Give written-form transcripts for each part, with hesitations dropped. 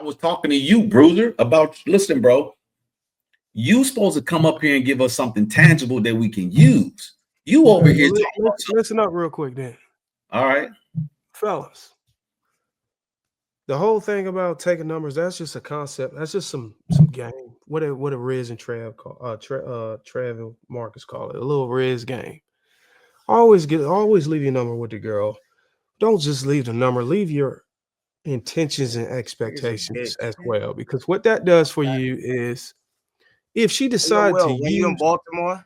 I was talking to you, Bruiser, about, listen, bro, you supposed to come up here and give us something tangible that we can use. You over here talking about listen up real quick then. All right. Fellas, the whole thing about taking numbers, that's just a concept. That's just some game. What Riz and Trav call Trav and Marcus call it. A little Riz game. Always leave your number with the girl. Don't just leave the number, leave your intentions and expectations as well. Because what that does for you is if she decides to when you in Baltimore,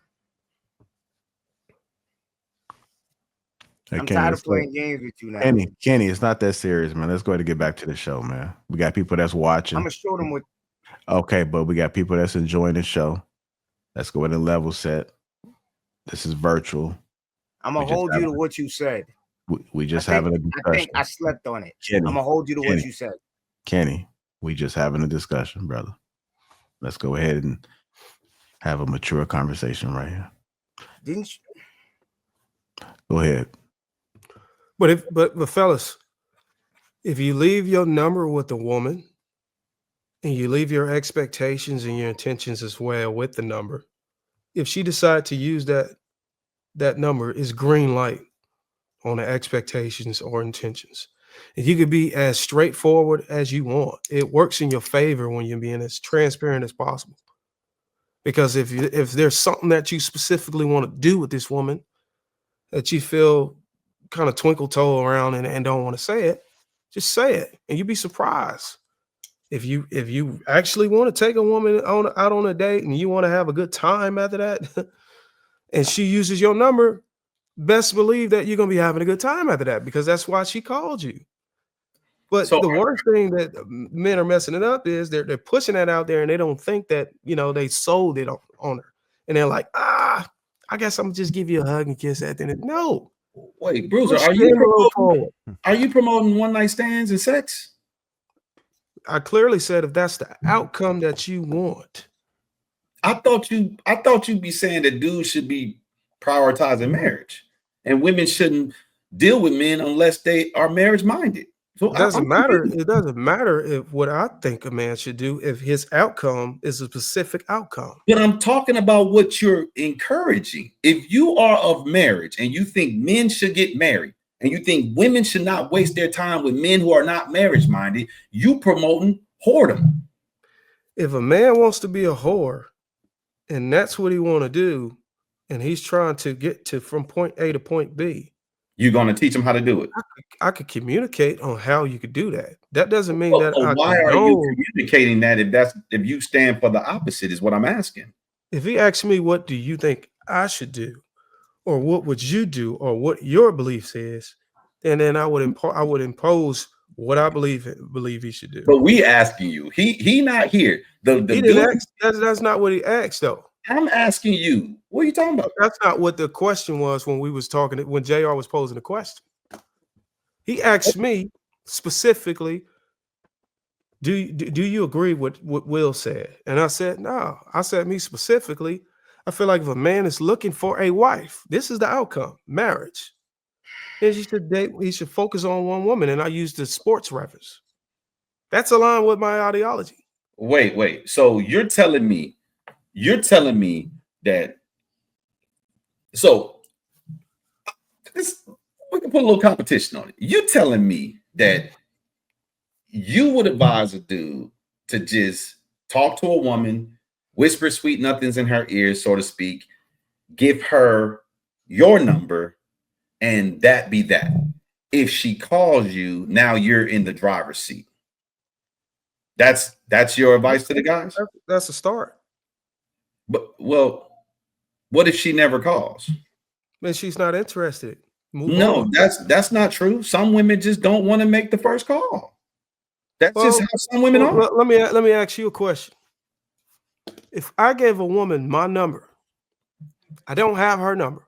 I'm tired of playing games with you now. Kenny, it's not that serious, man. Let's go ahead and get back to the show, man. We got people that's watching. I'm gonna show them what. Okay, but we got people that's enjoying the show. Let's go ahead and level set. This is virtual. I'm gonna hold you to what you said. We just having a discussion. I think I slept on it. Kenny, I'm gonna hold you to what you said. Kenny, we just having a discussion, brother. Let's go ahead and have a mature conversation right here. Didn't you? Go ahead. But fellas, if you leave your number with the woman and you leave your expectations and your intentions as well with the number, if she decides to use that number, is green light on the expectations or intentions. And you could be as straightforward as you want. It works in your favor when you're being as transparent as possible. Because if there's something that you specifically want to do with this woman that you feel kind of twinkle toe around and don't want to say it, just say it, and you'd be surprised. If you actually want to take a woman out on a date and you want to have a good time after that, and she uses your number, best believe that you're gonna be having a good time after that, because that's why she called you. But the worst thing that men are messing it up is they're pushing that out there and they don't think that, they sold it on her, and they're like, I guess I'm gonna just give you a hug and kiss at the end. No. Wait, Bruiser, are you promoting one night stands and sex? I clearly said if that's the outcome that you want. I thought you'd be saying that dudes should be prioritizing marriage and women shouldn't deal with men unless they are marriage minded. So it doesn't matter. It doesn't matter if what I think a man should do if his outcome is a specific outcome. But I'm talking about what you're encouraging. If you are of marriage and you think men should get married and you think women should not waste their time with men who are not marriage minded, you promoting whoredom. If a man wants to be a whore and that's what he want to do, and he's trying to get to from point A to point B, you're going to teach him how to do it. I could communicate on how you could do that. That doesn't mean that. Why are you communicating that if you stand for the opposite is what I'm asking. If he asks me, what do you think I should do, or what would you do, or what your beliefs is, and then I would impose what I believe he should do. But we asking you, he not here. He didn't ask, that's not what he asked though. I'm asking you, what are you talking about? That's not what the question was when we was talking, when JR was posing the question. He asked me specifically, do you agree with what Will said? And I said, no. I said, me specifically, I feel like if a man is looking for a wife, this is the outcome, marriage. Then he should focus on one woman. And I used the sports reference. That's aligned with my ideology. Wait. So you're telling me that, so we can put a little competition on it. You're telling me that you would advise a dude to just talk to a woman, whisper sweet nothings in her ears, so to speak, give her your number, and that be that. If she calls you, now you're in the driver's seat. That's your advice to the guys? That's a start. But well, what if she never calls? Man, she's not interested. No, that's not true. Some women just don't want to make the first call. That's just how some women are. Let me ask you a question. If I gave a woman my number, I don't have her number.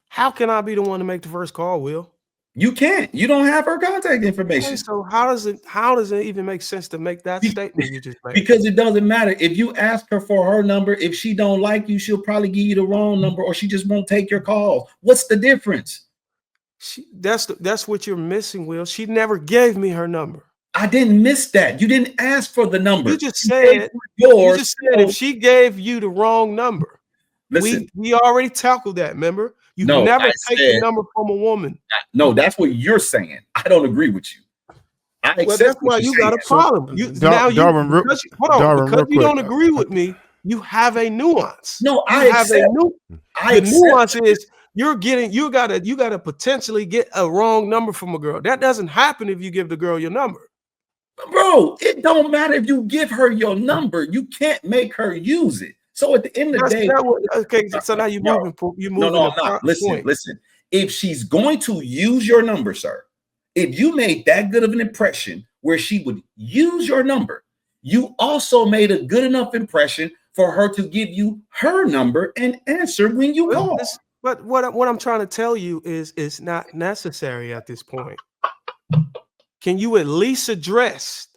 How can I be the one to make the first call, Will? You can't. You don't have her contact information. Okay, so how does it even make sense to make that statement you just made? Because it doesn't matter. If you ask her for her number, if she don't like you, she'll probably give you the wrong number, or she just won't take your call. What's the difference? That's what you're missing, Will. She never gave me her number. I didn't miss that. You didn't ask for the number. You just said yours. If she gave you the wrong number. Listen, we already tackled that, remember? You've no, never taken a number from a woman. No, that's what you're saying. I don't agree with you. Well, that's why you got a problem. Because you don't agree with me, you have a nuance. No, the nuance is you gotta potentially get a wrong number from a girl. That doesn't happen if you give the girl your number. Bro, it don't matter if you give her your number. You can't make her use it. So at the end of the day, so now you're moving. No, I'm not. Listen. If she's going to use your number, sir, if you made that good of an impression where she would use your number, you also made a good enough impression for her to give you her number and answer when you call. But what I'm trying to tell you is it's not necessary at this point. Can you at least address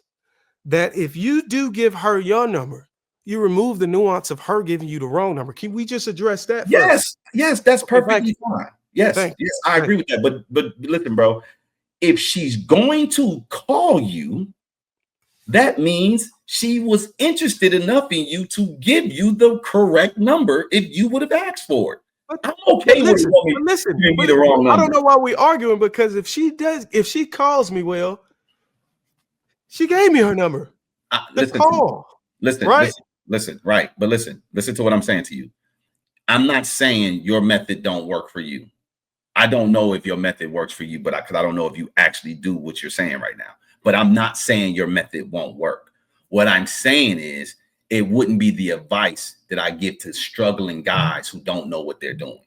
that if you do give her your number, you remove the nuance of her giving you the wrong number? Can we just address that first? Yes, that's perfectly fine. Yes, I agree with that. But listen, bro, if she's going to call you, that means she was interested enough in you to give you the correct number if you would have asked for it. I'm okay with giving me the wrong number. I don't know why we're arguing, because if she calls me, well, she gave me her number. Listen, right. But listen to what I'm saying to you. I'm not saying your method don't work for you. I don't know if your method works for you, but because I don't know if you actually do what you're saying right now. But I'm not saying your method won't work. What I'm saying is it wouldn't be the advice that I give to struggling guys who don't know what they're doing.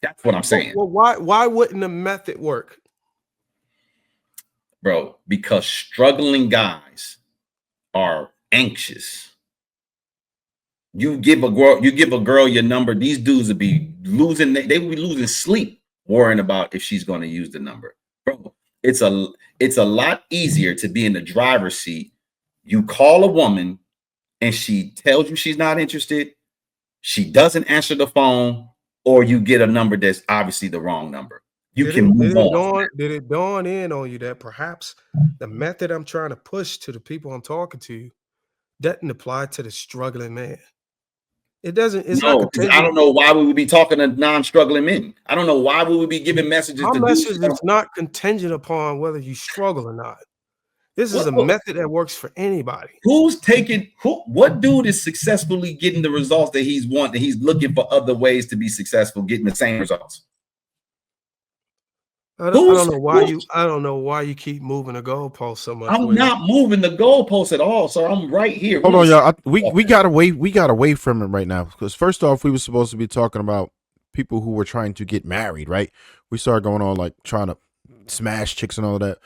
That's what I'm saying. Well, why wouldn't the method work? Bro, because struggling guys are anxious. You give a girl your number, these dudes would be losing, they would be losing sleep worrying about if she's going to use the number. Bro, it's a lot easier to be in the driver's seat. You call a woman and she tells you she's not interested, she doesn't answer the phone, or you get a number that's obviously the wrong number. You can move on. Did it dawn in on you that perhaps the method I'm trying to push to the people I'm talking to doesn't apply to the struggling man? It doesn't. It's no, I don't know why we would be talking to non-struggling men. I don't know why we would be giving messages. My message is not contingent upon whether you struggle or not. This is a method that works for anybody. What dude is successfully getting the results that he's wanting? He's looking for other ways to be successful, getting the same results. I don't know why you keep moving the goalpost so much. I'm not moving the goalpost at all, sir. I'm right here. Hold on, y'all. We got away from it right now, because first off, we were supposed to be talking about people who were trying to get married, right? We started going on like trying to smash chicks and all of that.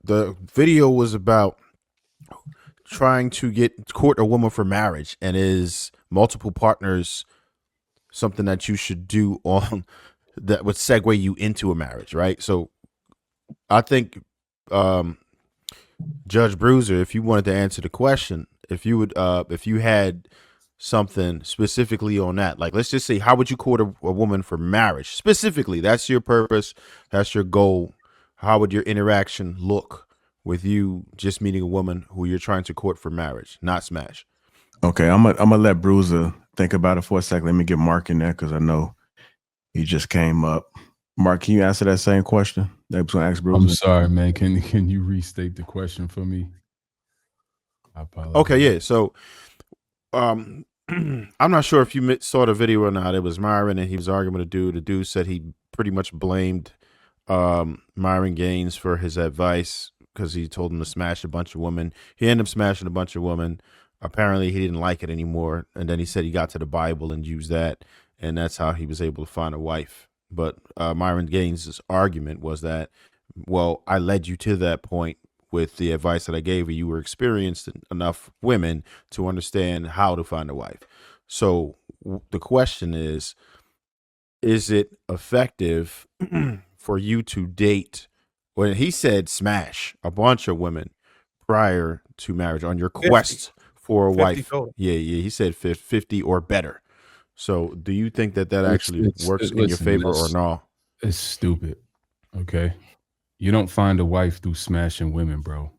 The video was about trying to court a woman for marriage, and is multiple partners something that you should do on that would segue you into a marriage, right? So I think Judge Bruiser, if you wanted to answer the question, if you had something specifically on that, like let's just say, how would you court a woman for marriage specifically? That's your purpose, that's your goal. How would your interaction look with you just meeting a woman who you're trying to court for marriage, not smash? Okay, I'm gonna let Bruiser think about it for a second. Let me get Mark in there, because I know he just came up. Mark, can you answer that same question that I was going to ask Bruce? I'm sorry, man. Can you restate the question for me? I apologize. Okay, yeah. So, I'm not sure if you saw the video or not. It was Myron, and he was arguing with a dude. The dude said he pretty much blamed Myron Gaines for his advice because he told him to smash a bunch of women. He ended up smashing a bunch of women. Apparently, he didn't like it anymore, and then he said he got to the Bible and used that. And that's how he was able to find a wife. But Myron Gaines' argument was that, well, I led you to that point with the advice that I gave you. You were experienced enough women to understand how to find a wife. So the question is it effective for you to date, when he said smash a bunch of women prior to marriage on your quest for a wife? Total. Yeah, he said 50 or better. So do you think that actually works in your favor or no? It's stupid. Okay. You don't find a wife through smashing women, bro.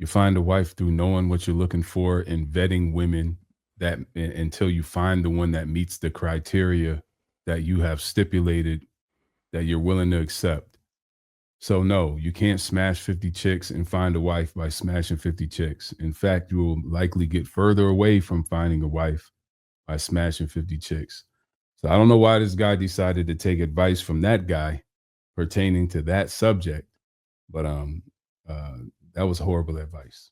You find a wife through knowing what you're looking for and vetting women that until you find the one that meets the criteria that you have stipulated that you're willing to accept. So no, you can't smash 50 chicks and find a wife by smashing 50 chicks. In fact, you will likely get further away from finding a wife by smashing 50 chicks. So I don't know why this guy decided to take advice from that guy pertaining to that subject, but that was horrible advice.